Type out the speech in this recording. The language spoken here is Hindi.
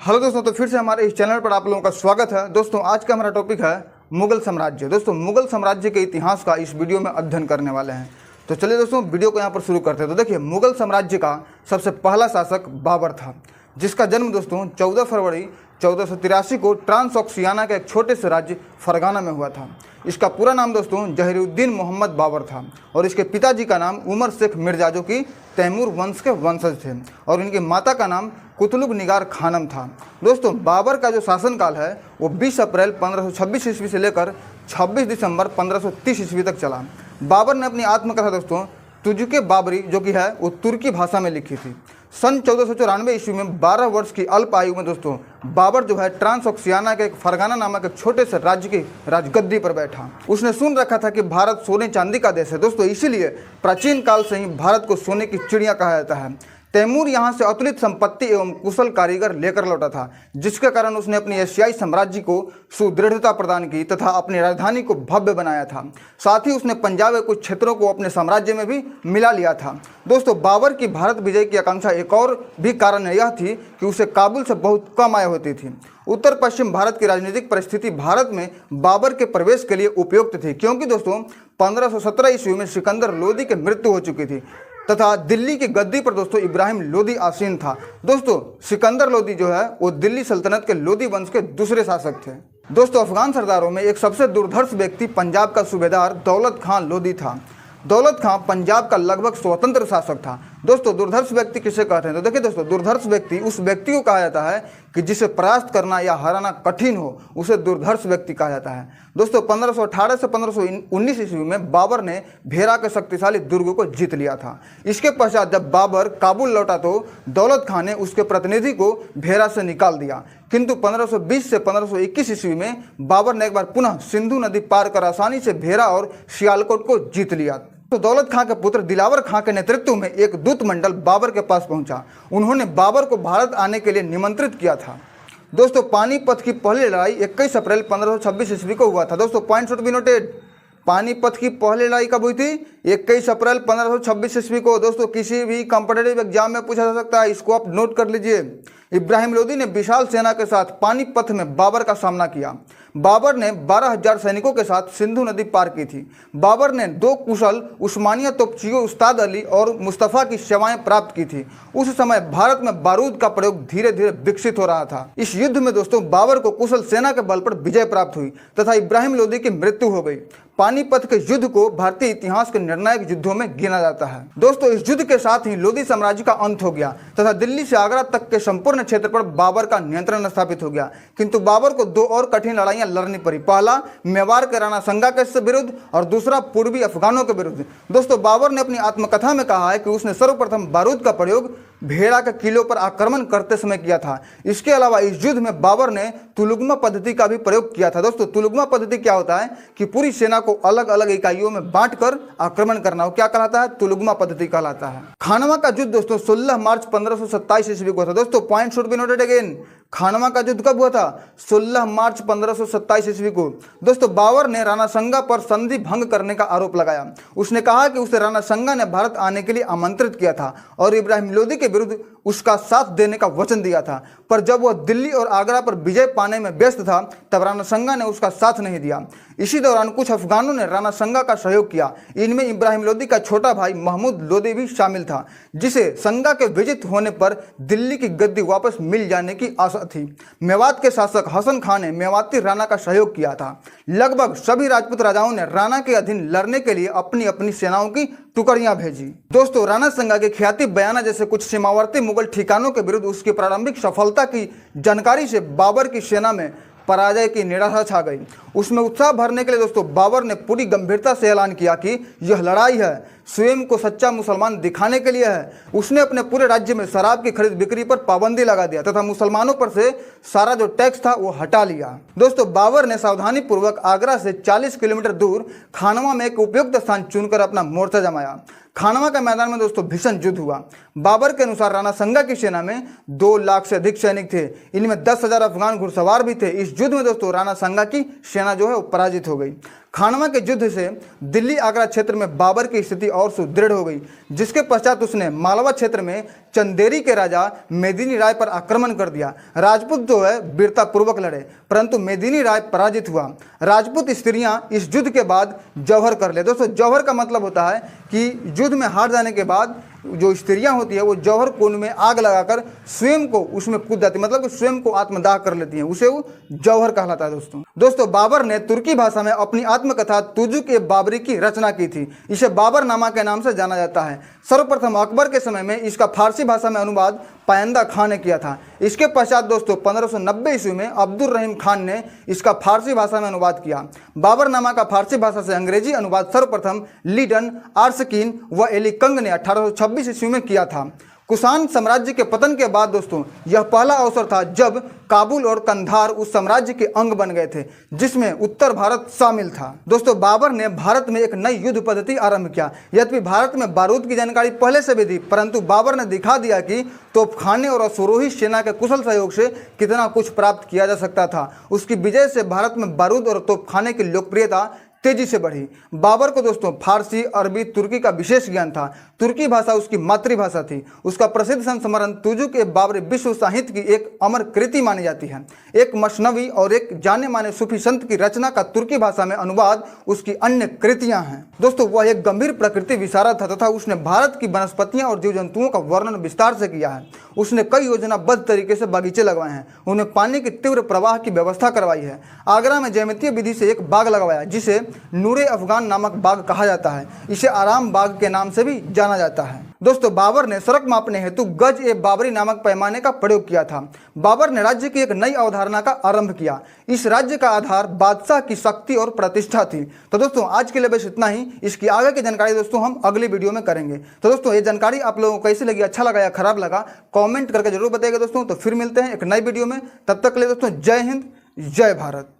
हेलो दोस्तों, तो फिर से हमारे इस चैनल पर आप लोगों का स्वागत है। दोस्तों आज का हमारा टॉपिक है मुगल साम्राज्य। दोस्तों मुगल साम्राज्य के इतिहास का इस वीडियो में अध्ययन करने वाले हैं। तो चलिए दोस्तों वीडियो को यहाँ पर शुरू करते हैं। तो देखिए, मुगल साम्राज्य का सबसे पहला शासक बाबर था, जिसका जन्म दोस्तों 14 फरवरी 1483 को ट्रांसऑक्सियाना के एक छोटे से राज्य फरगाना में हुआ था। इसका पूरा नाम दोस्तों जहीरुद्दीन मोहम्मद बाबर था और इसके पिताजी का नाम उमर शेख मिर्जा, जो कि तैमूर वंश के वंशज थे, और इनकी माता का नाम कुतुलुब निगार खानम था। दोस्तों बाबर का जो शासनकाल है वो 20 अप्रैल 1526 ईस्वी से लेकर 26 दिसंबर 1530 ईस्वी तक चला। बाबर ने अपनी आत्मकथा दोस्तों तुजुके बाबरी, जो कि है वो तुर्की भाषा में लिखी थी। सन 1494 ईस्वी में 12 वर्ष की अल्प आयु में दोस्तों बाबर जो है ट्रांसऑक्सियाना के एक फरगाना नामक एक छोटे से राज्य की राजगद्दी पर बैठा। उसने सुन रखा था कि भारत सोने चांदी का देश है दोस्तों, इसीलिए प्राचीन काल से ही भारत को सोने की चिड़िया कहा जाता है। तैमूर यहाँ से अतुलित संपत्ति एवं कुशल कारीगर लेकर लौटा था, जिसके कारण उसने अपनी एशियाई साम्राज्य को सुदृढ़ता प्रदान की तथा अपनी राजधानी को भव्य बनाया था। साथ ही उसने पंजाब के कुछ क्षेत्रों को अपने साम्राज्य में भी मिला लिया था। दोस्तों बाबर की भारत विजय की आकांक्षा एक और भी कारण यह थी कि उसे काबुल से बहुत कम आय होती थी। उत्तर पश्चिम भारत की राजनीतिक परिस्थिति भारत में बाबर के प्रवेश के लिए उपयुक्त थी, क्योंकि दोस्तों 1517 ईस्वी में सिकंदर लोदी की मृत्यु हो चुकी थी तथा दिल्ली की गद्दी पर दोस्तों इब्राहिम लोदी आसीन था। दोस्तों सिकंदर लोदी जो है वो दिल्ली सल्तनत के लोदी वंश के दूसरे शासक थे। दोस्तों अफगान सरदारों में एक सबसे दुर्धर्ष व्यक्ति पंजाब का सूबेदार दौलत खान लोदी था। दौलत खान पंजाब का लगभग स्वतंत्र शासक था। दोस्तों दुर्धर्ष व्यक्ति किसे कहते हैं? तो देखिए दोस्तों, दुर्धर्ष व्यक्ति उस व्यक्ति को कहा जाता है कि जिसे परास्त करना या हराना कठिन हो, उसे दुर्धर्ष व्यक्ति कहा जाता है। दोस्तों 1518 से 1519 ईस्वी में बाबर ने भेरा के शक्तिशाली दुर्ग को जीत लिया था। इसके पश्चात जब बाबर काबुल लौटा तो दौलत खान ने उसके प्रतिनिधि को भेरा से निकाल दिया, किंतु 1520 से 1521 ईस्वी में बाबर ने एक बार पुनः सिंधु नदी पार कर आसानी से भेरा और सियालकोट को जीत लिया। तो दौलत खां के पुत्र दिलावर खां के नेतृत्व में एक दूत मंडल बाबर के पास पहुंचा। उन्होंने बाबर को भारत आने के लिए निमंत्रित किया था। दोस्तों पानीपत की पहली लड़ाई 21 अप्रैल 1526 ईस्वी को हुआ था। दोस्तों point should be noted. Panipat की पहली लड़ाई कब हुई थी? 21 अप्रैल 1526 ईस्वी को। दोस्तों किसी भी कॉम्पिटेटिव एग्जाम में पूछा जा सकता है, इसको आप नोट कर लीजिए। इब्राहिम लोदी ने विशाल सेना के साथ पानीपत में बाबर का सामना किया। बाबर ने 12,000 सैनिकों के साथ सिंधु नदी पार की थी। बाबर ने 2 कुशल उस्मानिया तोपचियों उस्ताद अली और मुस्तफ़ा की सेवाएं प्राप्त की थी। उस समय भारत में बारूद का प्रयोग धीरे धीरे विकसित हो रहा था। इस युद्ध में दोस्तों बाबर को कुशल सेना के बल पर विजय प्राप्त हुई तथा इब्राहिम लोदी की मृत्यु हो गई। पानीपत के युद्ध को भारतीय इतिहास के निर्णायक युद्धों में गिना जाता है। दोस्तों इस युद्ध के साथ ही लोदी साम्राज्य का अंत हो गया तथा दिल्ली से आगरा तक के संपूर्ण क्षेत्र पर बाबर का नियंत्रण स्थापित हो गया। किंतु बाबर को 2 और कठिन लड़ाइयां लड़नी पड़ी। पहला मेवाड़ के राणा संगा के विरुद्ध और दूसरा पूर्वी अफगानों के विरुद्ध। दोस्तों बाबर ने अपनी आत्मकथा में कहा है कि उसने सर्वप्रथम बारूद का प्रयोग भेड़ा के किलों पर आक्रमण करते समय किया था। इसके अलावा इस युद्ध में बाबर ने तुलुगमा पद्धति का भी प्रयोग किया था। दोस्तों तुलुगमा पद्धति क्या होता है कि पूरी सेना को अलग अलग इकाइयों में बांटकर आक्रमण करना, हो क्या कहलाता है? तुलुगमा पद्धति कहलाता है। खानवा का युद्ध दोस्तों 16 मार्च 1527 ईस्वी को था। दोस्तों point should be noted again. Khanwa का युद्ध कब हुआ था? 16 मार्च 1527 ईस्वी को। दोस्तों बाबर ने राणा संगा पर संधि भंग करने का आरोप लगाया। उसने कहा कि उसे राणा संगा ने भारत आने के लिए आमंत्रित किया था और इब्राहिम लोदी के विरुद्ध उसका साथ देने का वचन दिया था, पर जब वह दिल्ली और आगरा पर विजय पाने में व्यस्त था तब राणा संगा ने उसका साथ नहीं दिया। इसी दौरान कुछ अफगानों ने राणा संगा का सहयोग किया। इनमें इब्राहिम लोदी का छोटा भाई महमूद लोदी भी शामिल था, जिसे संगा के विजित होने पर दिल्ली की गद्दी वापस मिल जाने की आशा थी। मेवात के शासक हसन खान ने मेवाती राणा का सहयोग किया था। लगभग सभी राजपूत राजाओं ने राणा के अधीन लड़ने के लिए अपनी अपनी सेनाओं की टुकड़ियां भेजी। दोस्तों राणा संगा के ख्याति बयाना जैसे कुछ सीमावर्ती मुगल ठिकानों के विरुद्ध उसकी प्रारंभिक सफलता की जानकारी से बाबर की सेना में पराजय की निराशा छा गई। उसमें उत्साह भरने के लिए दोस्तों बाबर ने पूरी गंभीरता से ऐलान किया कि यह लड़ाई है, स्वयं को सच्चा मुसलमान दिखाने के लिए है। उसने अपने पूरे राज्य में शराब की खरीद बिक्री पर पाबंदी लगा दिया तथा मुसलमानों पर से सारा जो टैक्स था वो हटा लिया। दोस्तों बाबर ने सावधानी पूर्वक आगरा से 40 किलोमीटर दूर खानवा में एक उपयुक्त स्थान चुनकर अपना मोर्चा जमाया। खानवा के मैदान में दोस्तों भीषण युद्ध हुआ। बाबर के अनुसार राणा संगा की सेना में 2 लाख से अधिक सैनिक थे। इनमें 10,000 अफगान घुड़सवार भी थे। इस युद्ध में दोस्तों राणा संगा की सेना जो है वो पराजित हो गई। खानवा के युद्ध से दिल्ली आगरा क्षेत्र में बाबर की स्थिति और सुदृढ़ हो गई, जिसके पश्चात उसने मालवा क्षेत्र में चंदेरी के राजा मेदिनी राय पर आक्रमण कर दिया। राजपूत जो है वीरतापूर्वक लड़े, परंतु मेदिनी राय पराजित हुआ। राजपूत स्त्रियां इस युद्ध के बाद जौहर कर ले। दोस्तों जौहर का मतलब होता है कि युद्ध में हार जाने के बाद जो स्त्रियां होती है वो जौहर कुंड में आग लगाकर स्वयं को उसमें कूद जाती है, मतलब कि स्वयं को आत्मदाह कर लेती हैं, उसे वो जौहर कहलाता है। दोस्तों बाबर ने तुर्की भाषा में अपनी आत्मकथा तुजुक ए बाबरी की रचना की थी। इसे बाबरनामा के नाम से जाना जाता है। सर्वप्रथम अकबर के समय में इसका फारसी भाषा में अनुवाद पायंदा खान ने किया था। इसके पश्चात दोस्तों 1590 ईस्वी में अब्दुल रहीम खान ने इसका फारसी भाषा में अनुवाद किया। बाबरनामा का फारसी भाषा से अंग्रेजी अनुवाद सर्वप्रथम लीडन, आर्सकीन व एलिकंग ने 1826 ईस्वी में किया था। कुषाण साम्राज्य के पतन के बाद दोस्तों यह पहला अवसर था जब काबुल और कंधार उस साम्राज्य के अंग बन गए थे, जिसमें उत्तर भारत शामिल था। दोस्तों बाबर ने भारत में एक नई युद्ध पद्धति आरंभ किया। यद्यपि भारत में बारूद की जानकारी पहले से भी थी, परंतु बाबर ने दिखा दिया कि तोपखाने और अश्वरोही सेना के कुशल सहयोग से कितना कुछ प्राप्त किया जा सकता था। उसकी विजय से भारत में बारूद और तोपखाने की लोकप्रियता तेजी से बढ़ी। बाबर को दोस्तों फारसी, अरबी, तुर्की का विशेष ज्ञान था। तुर्की भाषा उसकी मातृभाषा थी। उसका प्रसिद्ध संस्मरण तुजुक ए बाबरी विश्व साहित्य की एक अमर कृति मानी जाती है। एक मसनवी और एक जाने माने सूफी संत की रचना का तुर्की भाषा में अनुवाद उसकी अन्य कृतियां हैं। दोस्तों वह एक गंभीर प्रकृति विशारद था तथा उसने भारत की वनस्पतियां और जीव जंतुओं का वर्णन विस्तार से किया है। उसने कई योजनाबद्ध तरीके से बगीचे लगवाए हैं। उन्हें पानी के तीव्र प्रवाह की व्यवस्था करवाई है। आगरा में ज्यामितीय विधि से एक बाग लगवाया जिसे नूरे अफगान नामक बाग कहा जाता है। इसे आराम बाग के नाम से भी जाना जाता है। दोस्तों बाबर ने सड़क मापने हेतु गज ए बाबरी नामक पैमाने का प्रयोग किया था। बाबर ने राज्य की एक नई अवधारणा का आरंभ किया। इस राज्य का आधार बादशाह की शक्ति और प्रतिष्ठा थी। तो दोस्तों आज के लिए बस इतना ही। इसकी आगे की जानकारी दोस्तों हम अगली वीडियो में करेंगे। तो दोस्तों ये जानकारी आप लोगों को कैसी लगी, अच्छा लगा या खराब लगा, कमेंट करके जरूर बताइएगा दोस्तों। तो फिर मिलते हैं एक नई वीडियो में। तब तक के लिए दोस्तों जय हिंद, जय भारत।